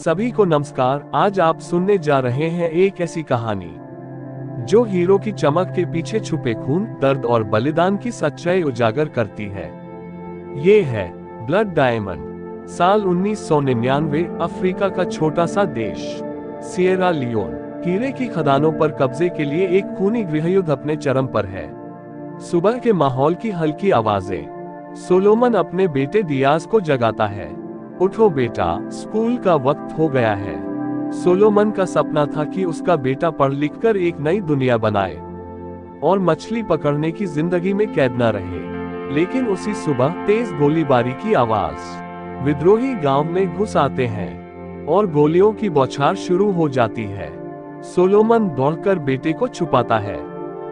सभी को नमस्कार। आज आप सुनने जा रहे हैं एक ऐसी कहानी जो हीरो की चमक के पीछे छुपे खून, दर्द और बलिदान की सच्चाई उजागर करती है। ये है ब्लड डायमंड। साल 1999, अफ्रीका का छोटा सा देश सिएरा लियोन। हीरे की खदानों पर कब्जे के लिए एक खूनी गृहयुद्ध अपने चरम पर है। सुबह के माहौल की हल्की आवाजें। सोलोमन अपने बेटे डियाज को जगाता है। उठो बेटा, स्कूल का वक्त हो गया है। सोलोमन का सपना था कि उसका बेटा पढ़ लिख कर एक नई दुनिया बनाए और मछली पकड़ने की जिंदगी में कैद न रहे। लेकिन उसी सुबह तेज गोलीबारी की आवाज। विद्रोही गांव में घुस आते हैं और गोलियों की बौछार शुरू हो जाती है। सोलोमन दौड़कर बेटे को छुपाता है,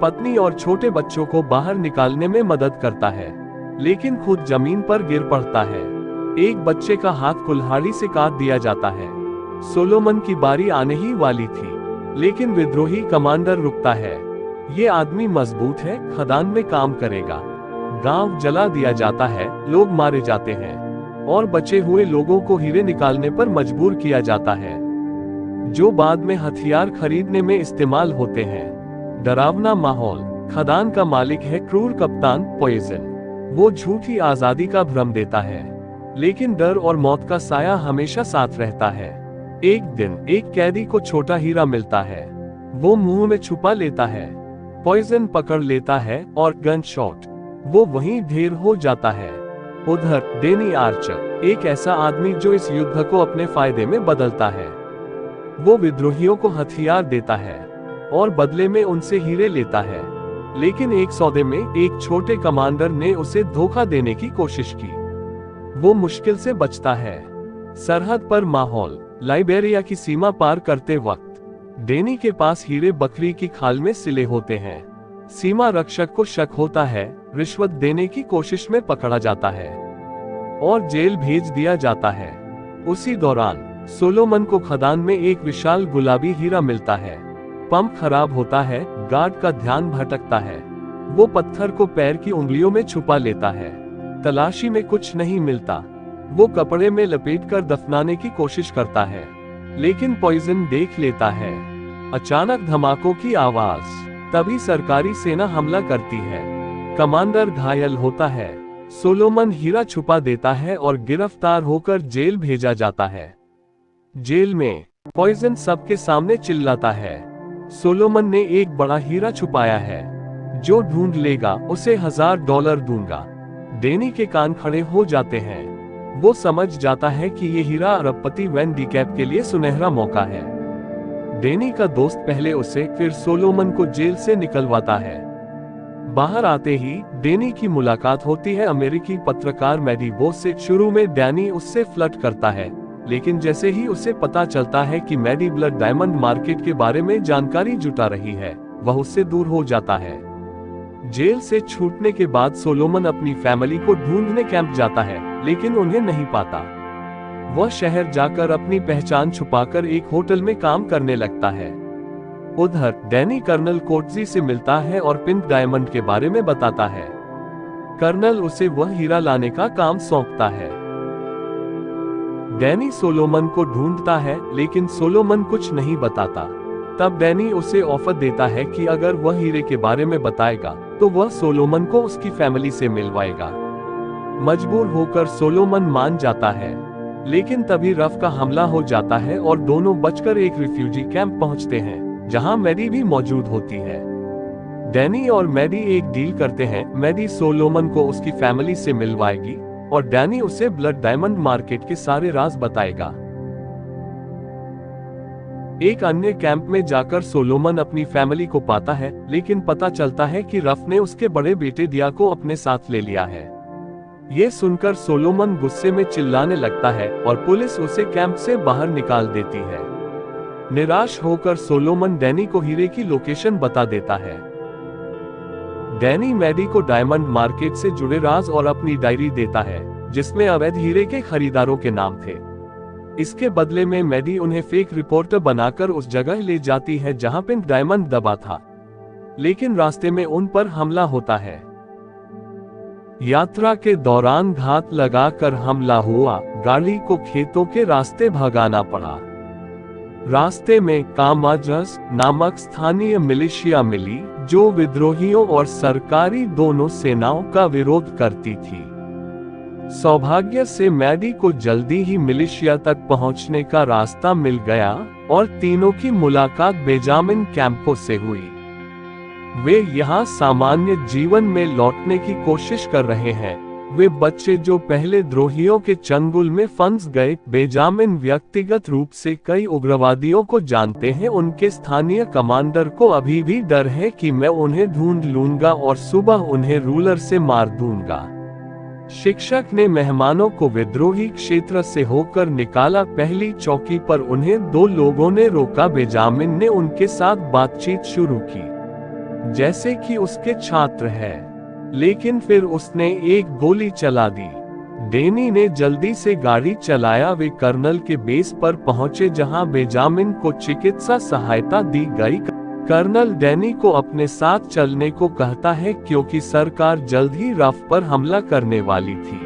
पत्नी और छोटे बच्चों को बाहर निकालने में मदद करता है, लेकिन खुद जमीन पर गिर पड़ता है। एक बच्चे का हाथ कुल्हाड़ी से काट दिया जाता है। सोलोमन की बारी आने ही वाली थी, लेकिन विद्रोही कमांडर रुकता है। ये आदमी मजबूत है, खदान में काम करेगा। गांव जला दिया जाता है, लोग मारे जाते हैं और बचे हुए लोगों को हीरे निकालने पर मजबूर किया जाता है, जो बाद में हथियार खरीदने में इस्तेमाल होते हैं। डरावना माहौल। खदान का मालिक है क्रूर कप्तान पॉइजन। वो झूठी आजादी का भ्रम देता है, लेकिन डर और मौत का साया हमेशा साथ रहता है। एक दिन एक कैदी को छोटा हीरा मिलता है। वो मुंह में छुपा लेता है। पॉइजन पकड़ लेता है और गन शॉट वो वहीं ढेर हो जाता है। उधर डेनी आर्चर, एक ऐसा आदमी जो इस युद्ध को अपने फायदे में बदलता है। वो विद्रोहियों को हथियार देता है और बदले में उनसे हीरे लेता है। लेकिन एक सौदे में एक छोटे कमांडर ने उसे धोखा देने की कोशिश की। वो मुश्किल से बचता है। सरहद पर माहौल। लाइबेरिया की सीमा पार करते वक्त डेनी के पास हीरे बकरी की खाल में सिले होते हैं। सीमा रक्षक को शक होता है, रिश्वत देने की कोशिश में पकड़ा जाता है और जेल भेज दिया जाता है। उसी दौरान सोलोमन को खदान में एक विशाल गुलाबी हीरा मिलता है। पंप खराब होता है, गार्ड का ध्यान भटकता है। वो पत्थर को पैर की उंगलियों में छुपा लेता है। तलाशी में कुछ नहीं मिलता। वो कपड़े में लपेटकर दफनाने की कोशिश करता है, लेकिन पॉइजन देख लेता है। अचानक धमाकों की आवाज। तभी सरकारी सेना हमला करती है। कमांडर घायल होता है। सोलोमन हीरा छुपा देता है और गिरफ्तार होकर जेल भेजा जाता है। जेल में पॉइजन सबके सामने चिल्लाता है, सोलोमन ने एक बड़ा हीरा छुपाया है, जो ढूंढ लेगा उसे $1000 दूंगा। डेनी के कान खड़े हो जाते हैं। वो समझ जाता है कि ये हीरा अरबपति वैन डीकैप के लिए सुनहरा मौका है। डेनी का दोस्त पहले उसे फिर सोलोमन को जेल से निकलवाता है। बाहर आते ही डेनी की मुलाकात होती है अमेरिकी पत्रकार मैडी बोस से। शुरू में डैनी उससे फ्लर्ट करता है, लेकिन जैसे ही उसे पता चलता है कि मैडी ब्लड डायमंड मार्केट के बारे में जानकारी जुटा रही है, वह उससे दूर हो जाता है। जेल से छूटने के बाद सोलोमन अपनी फैमिली को ढूंढने कैंप जाता है, लेकिन उन्हें नहीं पाता। वह शहर जाकर अपनी पहचान छुपाकर एक होटल में काम करने लगता है। उधर डैनी कर्नल कोटजी से मिलता है और पिंक डायमंड के बारे में बताता है। कर्नल उसे वह हीरा लाने का काम सौंपता है। डैनी सोलोमन को ढूंढता है, लेकिन सोलोमन कुछ नहीं बताता। तब डैनी उसे ऑफर देता है कि अगर वह हीरे के बारे में बताएगा तो वह सोलोमन को उसकी फैमिली से मिलवाएगा। मजबूर होकर सोलोमन मान जाता है, लेकिन तभी रफ का हमला हो जाता है और दोनों बचकर एक रिफ्यूजी कैंप पहुंचते हैं, जहां मैडी भी मौजूद होती है। डैनी और मैडी एक डील करते हैं। मैडी सोलोमन को उसकी फैमिली से मिलवाएगी और डैनी उसे ब्लड डायमंड मार्केट के सारे राज बताएगा। एक अन्य कैंप में जाकर सोलोमन अपनी फैमिली को पाता है, लेकिन पता चलता है कि रफ ने उसके बड़े बेटे दिया को अपने साथ ले लिया है। ये सुनकर सोलोमन गुस्से में चिल्लाने लगता है और पुलिस उसे कैंप से बाहर निकाल देती है। निराश होकर सोलोमन डैनी को हीरे की लोकेशन बता देता है। डैनी मैडी को डायमंड मार्केट से जुड़े राज और अपनी डायरी देता है, जिसमें अवैध हीरे के खरीदारों के नाम थे। इसके बदले में मैडी उन्हें फेक रिपोर्टर बनाकर उस जगह ले जाती है जहां पिंक डायमंड दबा था, लेकिन रास्ते में उन पर हमला होता है। यात्रा के दौरान घात लगाकर हमला हुआ, गाड़ी को खेतों के रास्ते भगाना पड़ा। रास्ते में कामाजस नामक स्थानीय मिलिशिया मिली, जो विद्रोहियों और सरकारी दोनों सेनाओं का विरोध करती थी। सौभाग्य से मैडी को जल्दी ही मिलिशिया तक पहुंचने का रास्ता मिल गया और तीनों की मुलाकात बेंजामिन कैंपो से हुई। वे यहाँ सामान्य जीवन में लौटने की कोशिश कर रहे हैं। वे बच्चे जो पहले द्रोहियों के चंगुल में फंस गए, बेंजामिन व्यक्तिगत रूप से कई उग्रवादियों को जानते हैं। उनके स्थानीय कमांडर को अभी भी डर है कि मैं उन्हें ढूंढ लूंगा और सुबह उन्हें रूलर से मार दूंगा। शिक्षक ने मेहमानों को विद्रोही क्षेत्र से होकर निकाला। पहली चौकी पर उन्हें दो लोगों ने रोका। बेंजामिन ने उनके साथ बातचीत शुरू की, जैसे कि उसके छात्र हैं, लेकिन फिर उसने एक गोली चला दी। डैनी ने जल्दी से गाड़ी चलाया। वे कर्नल के बेस पर पहुंचे, जहां बेंजामिन को चिकित्सा सहायता दी गई। कर्नल डैनी को अपने साथ चलने को कहता है क्योंकि सरकार जल्द ही रफ पर हमला करने वाली थी।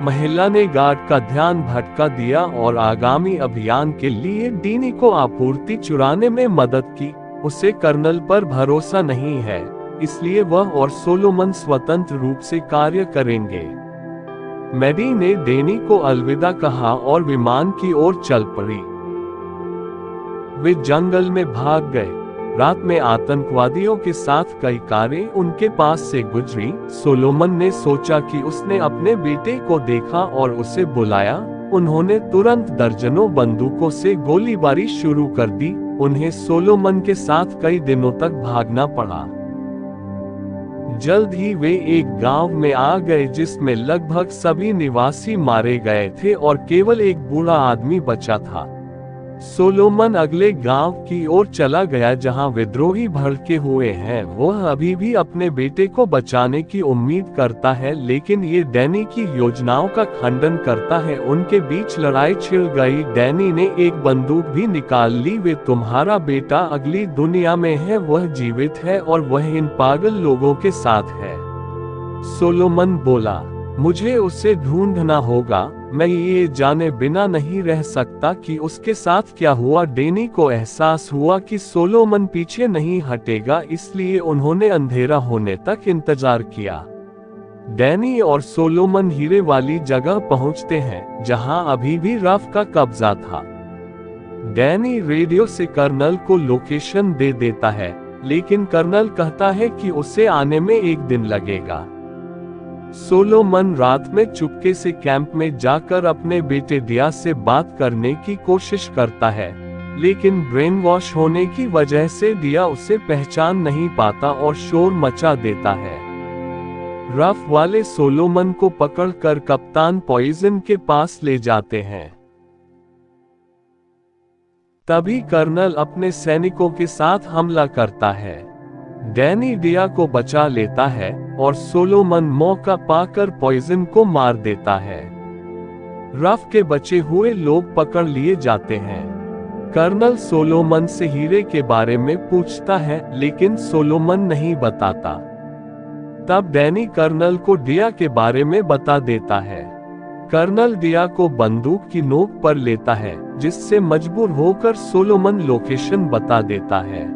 महिला ने गार्ड का ध्यान भटका दिया और आगामी अभियान के लिए डैनी को आपूर्ति चुराने में मदद की। उसे कर्नल पर भरोसा नहीं है, इसलिए वह और सोलोमन स्वतंत्र रूप से कार्य करेंगे। मैडी ने डैनी को अलविदा कहा और विमान की ओर चल पड़ी। वे जंगल में भाग गए। रात में आतंकवादियों के साथ कई कारें उनके पास से गुजरी। सोलोमन ने सोचा कि उसने अपने बेटे को देखा और उसे बुलाया। उन्होंने तुरंत दर्जनों बंदूकों से गोलीबारी शुरू कर दी। उन्हें सोलोमन के साथ कई दिनों तक भागना पड़ा। जल्द ही वे एक गांव में आ गए जिसमें लगभग सभी निवासी मारे गए थे और केवल एक बूढ़ा आदमी बचा था। सोलोमन अगले गांव की ओर चला गया जहां विद्रोही भड़के हुए हैं। वह अभी भी अपने बेटे को बचाने की उम्मीद करता है, लेकिन ये डैनी की योजनाओं का खंडन करता है। उनके बीच लड़ाई छिड़ गई। डैनी ने एक बंदूक भी निकाल ली। वे तुम्हारा बेटा अगली दुनिया में है, वह जीवित है और वह इन पागल लोगों के साथ है। सोलोमन बोला, मुझे उसे ढूंढना होगा। मैं ये जाने बिना नहीं रह सकता कि उसके साथ क्या हुआ। डैनी को एहसास हुआ कि सोलोमन पीछे नहीं हटेगा, इसलिए उन्होंने अंधेरा होने तक इंतजार किया। डैनी और सोलोमन हीरे वाली जगह पहुंचते हैं, जहां अभी भी रफ का कब्जा था। डैनी रेडियो से कर्नल को लोकेशन दे देता है, लेकिन कर्नल कहता है कि उसे आने में एक दिन लगेगा। सोलोमन रात में चुपके से कैंप में जाकर अपने बेटे दिया से बात करने की कोशिश करता है, लेकिन ब्रेन वॉश होने की वजह से दिया उसे पहचान नहीं पाता और शोर मचा देता है। रफ वाले सोलोमन को पकड़कर कप्तान पॉइजन के पास ले जाते हैं। तभी कर्नल अपने सैनिकों के साथ हमला करता है। डैनी दिया को बचा लेता है और सोलोमन मौका पाकर पॉइजन को मार देता है। रफ के बचे हुए लोग पकड़ लिए जाते हैं। कर्नल सोलोमन से हीरे के बारे में पूछता है, लेकिन सोलोमन नहीं बताता। तब डैनी कर्नल को दिया के बारे में बता देता है। कर्नल दिया को बंदूक की नोक पर लेता है, जिससे मजबूर होकर सोलोमन लोकेशन बता देता है।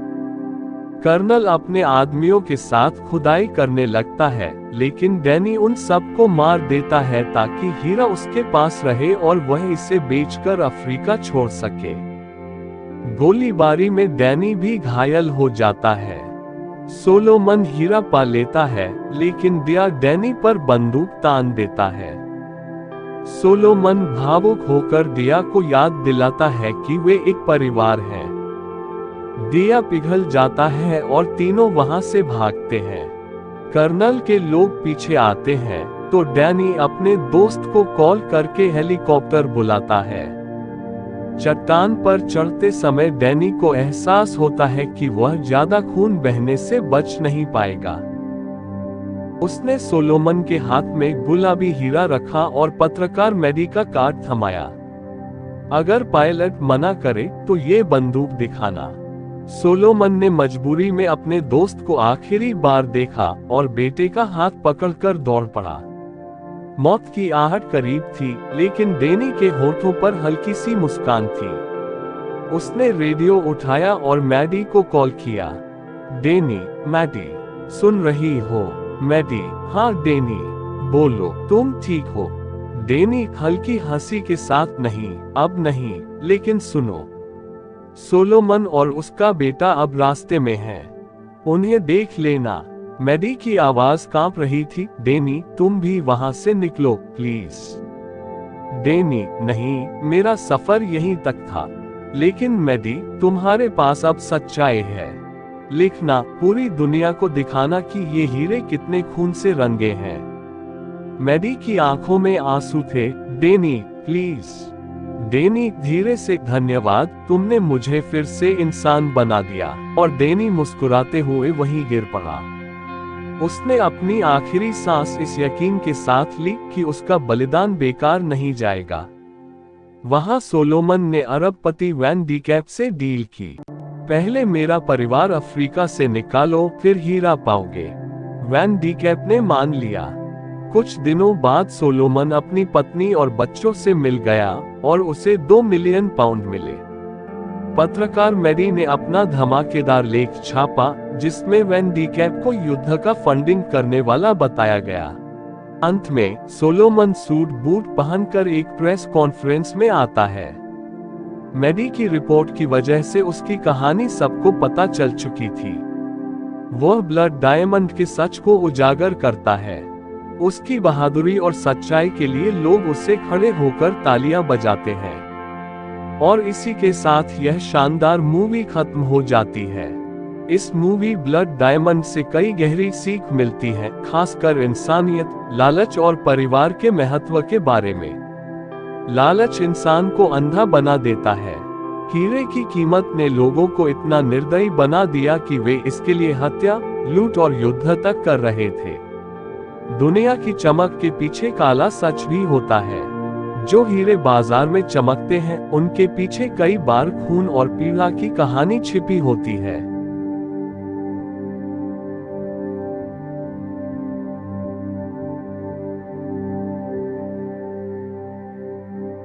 कर्नल अपने आदमियों के साथ खुदाई करने लगता है, लेकिन डैनी उन सबको मार देता है ताकि हीरा उसके पास रहे और वह इसे बेचकर अफ्रीका छोड़ सके। गोलीबारी में डैनी भी घायल हो जाता है। सोलोमन हीरा पा लेता है, लेकिन दिया डैनी पर बंदूक तान देता है। सोलोमन भावुक होकर दिया को याद दिलाता है कि वे एक परिवार हैं। दिया पिघल जाता है और तीनों वहां से भागते हैं। कर्नल के लोग पीछे आते हैं तो डैनी अपने दोस्त को कॉल करके हेलीकॉप्टर बुलाता है। चट्टान पर चढ़ते समय डैनी को एहसास होता है कि वह ज्यादा खून बहने से बच नहीं पाएगा। उसने सोलोमन के हाथ में गुलाबी हीरा रखा और पत्रकार मैडी का कार्ड थमाया। अगर पायलट मना करे तो ये बंदूक दिखाना। सोलोमन ने मजबूरी में अपने दोस्त को आखिरी बार देखा और बेटे का हाथ पकड़कर दौड़ पड़ा। मौत की आहट करीब थी, लेकिन डेनी के होठों पर हल्की सी मुस्कान थी। उसने रेडियो उठाया और मैडी को कॉल किया। डेनी, मैडी, सुन रही हो? मैडी, हाँ डेनी, बोलो, तुम ठीक हो? डेनी हल्की हंसी के साथ, नहीं, अब नहीं, लेकिन सुनो, सोलोमन और उसका बेटा अब रास्ते में हैं। उन्हें देख लेना। मैडी की आवाज कांप रही थी। डेनी, तुम भी वहां से निकलो, प्लीज। डेनी, नहीं, मेरा सफर यहीं तक था। लेकिन मैडी, तुम्हारे पास अब सच्चाई है। लिखना, पूरी दुनिया को दिखाना कि ये हीरे कितने खून से रंगे हैं। मैडी की आंखों में आंसू थे। डेनी, प्लीज। डेनी धीरे से, धन्यवाद, तुमने मुझे फिर से इंसान बना दिया। और डेनी मुस्कुराते हुए वहीं गिर पड़ा। उसने अपनी आखिरी सांस इस यकीन के साथ ली कि उसका बलिदान बेकार नहीं जाएगा। वहां सोलोमन ने अरबपति वैन डीकैप से डील की। पहले मेरा परिवार अफ्रीका से निकालो, फिर हीरा पाओगे। वैन डीकैप ने मान लिया। कुछ दिनों बाद सोलोमन अपनी पत्नी और बच्चों से मिल गया और उसे 2 मिलियन पाउंड मिले। पत्रकार मैडी ने अपना धमाकेदार लेख छापा, जिसमें वैन डीकैप को युद्ध का फंडिंग करने वाला बताया गया। अंत में सोलोमन सूट बूट पहनकर एक प्रेस कॉन्फ्रेंस में आता है। मैडी की रिपोर्ट की वजह से उसकी कहानी सबको पता चल चुकी थी। वह ब्लड डायमंड के सच को उजागर करता है। उसकी बहादुरी और सच्चाई के लिए लोग उससे खड़े होकर तालियां बजाते हैं। और इसी के साथ यह शानदार मूवी खत्म हो जाती है। इस मूवी ब्लड डायमंड से कई गहरी सीख मिलती है, खासकर इंसानियत, लालच और परिवार के महत्व के बारे में। लालच इंसान को अंधा बना देता है। हीरे की कीमत ने लोगों को इतना निर्दयी बना दिया कि वे इसके लिए हत्या, लूट और युद्ध तक कर रहे थे। दुनिया की चमक के पीछे काला सच भी होता है। जो हीरे बाजार में चमकते हैं, उनके पीछे कई बार खून और पीड़ा की कहानी छिपी होती है।